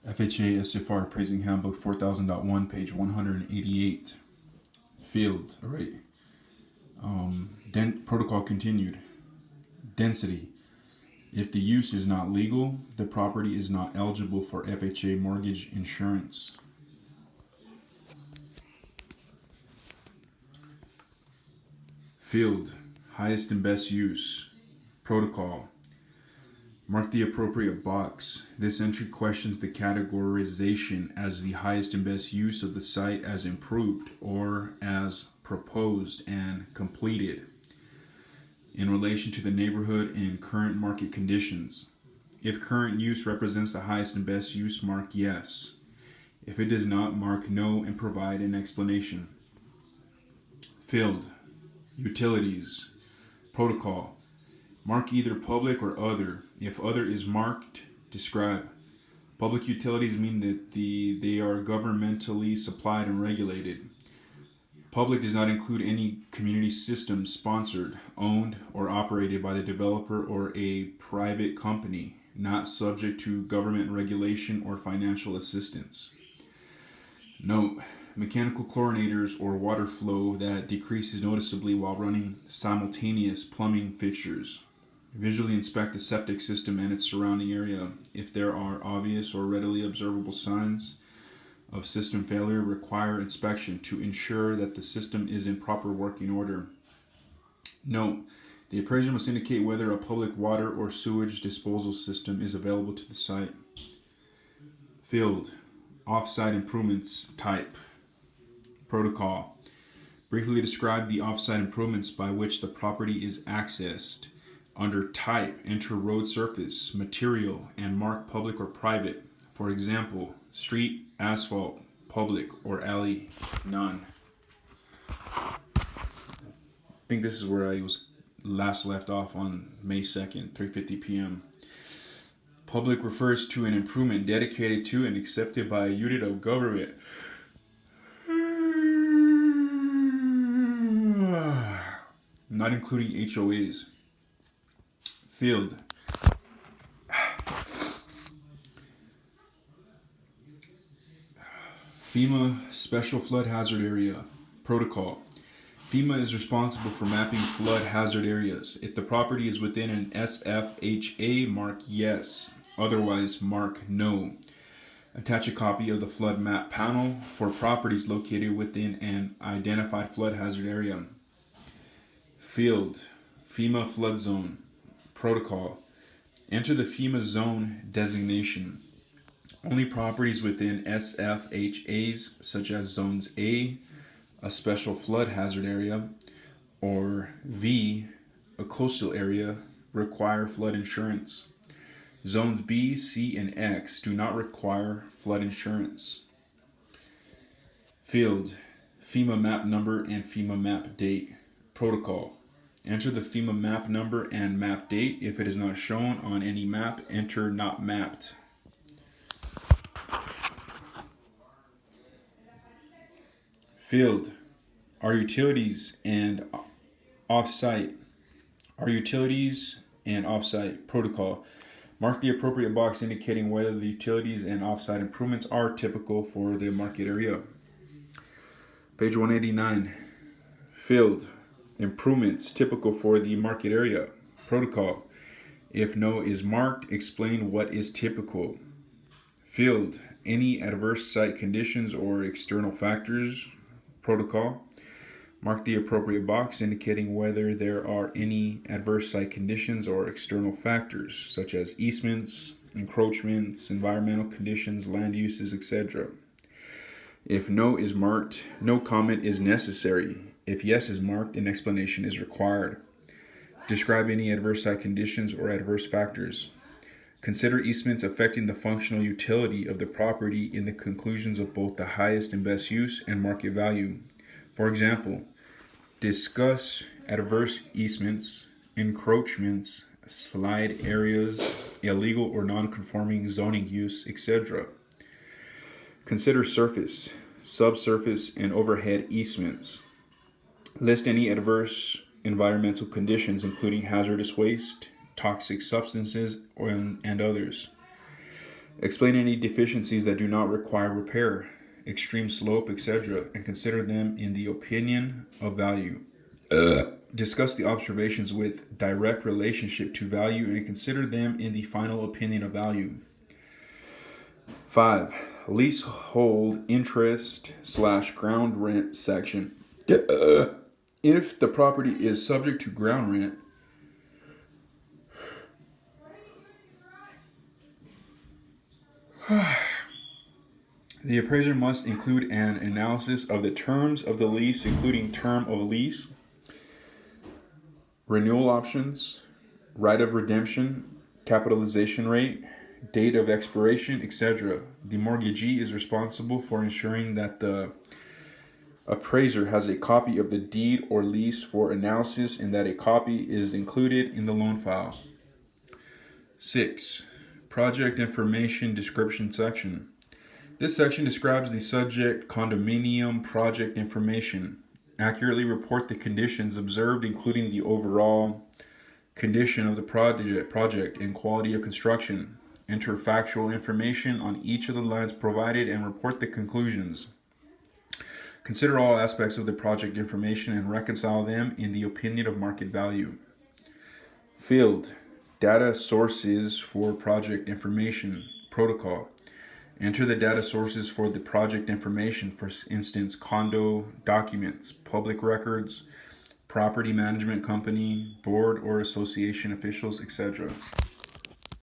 FHA SFR Appraising Handbook 4000.1, page 188. Field, all right. Protocol continued. Density. If the use is not legal, the property is not eligible for FHA mortgage insurance. Field. Highest and best use. Protocol. Mark the appropriate box. This entry questions the categorization as the highest and best use of the site as improved or as proposed and completed in relation to the neighborhood and current market conditions. If current use represents the highest and best use, mark yes. If it does not, mark no and provide an explanation. Field. Utilities. Protocol. Mark either public or other. If other is marked, describe. Public utilities mean that they are governmentally supplied and regulated. Public does not include any community system sponsored, owned, or operated by the developer or a private company, not subject to government regulation or financial assistance. Note: mechanical chlorinators or water flow that decreases noticeably while running simultaneous plumbing fixtures. Visually inspect the septic system and its surrounding area. If there are obvious or readily observable signs of system failure, require inspection to ensure that the system is in proper working order. Note: the appraiser must indicate whether a public water or sewage disposal system is available to the site. Field. Off-site improvements type. Protocol. Briefly describe the off-site improvements by which the property is accessed. Under type, enter road surface, material, and mark public or private. For example, street, asphalt, public, or alley, none. I think this is where I was last left off on May 2nd, 3:50 p.m. Public refers to an improvement dedicated to and accepted by a unit of government. Not including HOAs. Field. FEMA Special Flood Hazard Area. Protocol. FEMA is responsible for mapping flood hazard areas. If the property is within an SFHA, mark yes. Otherwise, mark no. Attach a copy of the flood map panel for properties located within an identified flood hazard area. Field. FEMA Flood Zone. Protocol. Enter the FEMA zone designation. Only properties within SFHAs, such as Zones A, a special flood hazard area, or V, a coastal area, require flood insurance. Zones B, C, and X do not require flood insurance. Field. FEMA map number and FEMA map date. Protocol. Enter the FEMA map number and map date. If it is not shown on any map, enter not mapped. Field. Are utilities and off-site. Protocol. Mark the appropriate box indicating whether the utilities and off-site improvements are typical for the market area. Page 189. Field. Improvements typical for the market area. Protocol. If no is marked, explain what is typical. Field. Any adverse site conditions or external factors. Protocol. Mark the appropriate box indicating whether there are any adverse site conditions or external factors, such as easements, encroachments, environmental conditions, land uses, etc. If no is marked, no comment is necessary. If yes is marked, an explanation is required. Describe any adverse site conditions or adverse factors. Consider easements affecting the functional utility of the property in the conclusions of both the highest and best use and market value. For example, discuss adverse easements, encroachments, slide areas, illegal or non-conforming zoning use, etc. Consider surface, subsurface, and overhead easements. List any adverse environmental conditions, including hazardous waste, toxic substances, and others. Explain any deficiencies that do not require repair, extreme slope, etc., and consider them in the opinion of value. Discuss the observations with direct relationship to value and consider them in the final opinion of value. 5. Leasehold interest / ground rent section. If the property is subject to ground rent, the appraiser must include an analysis of the terms of the lease, including term of lease, renewal options, right of redemption, capitalization rate, date of expiration, etc. The mortgagee is responsible for ensuring that the appraiser has a copy of the deed or lease for analysis and that a copy is included in the loan file. 6. Project information description section. This section describes the subject condominium project information. Accurately report the conditions observed, including the overall condition of the project and quality of construction. Enter factual information on each of the lines provided and report the conclusions. Consider all aspects of the project information and reconcile them in the opinion of market value. Field data sources for project information protocol. Enter the data sources for the project information, for instance, condo documents, public records, property management company, board or association officials, etc.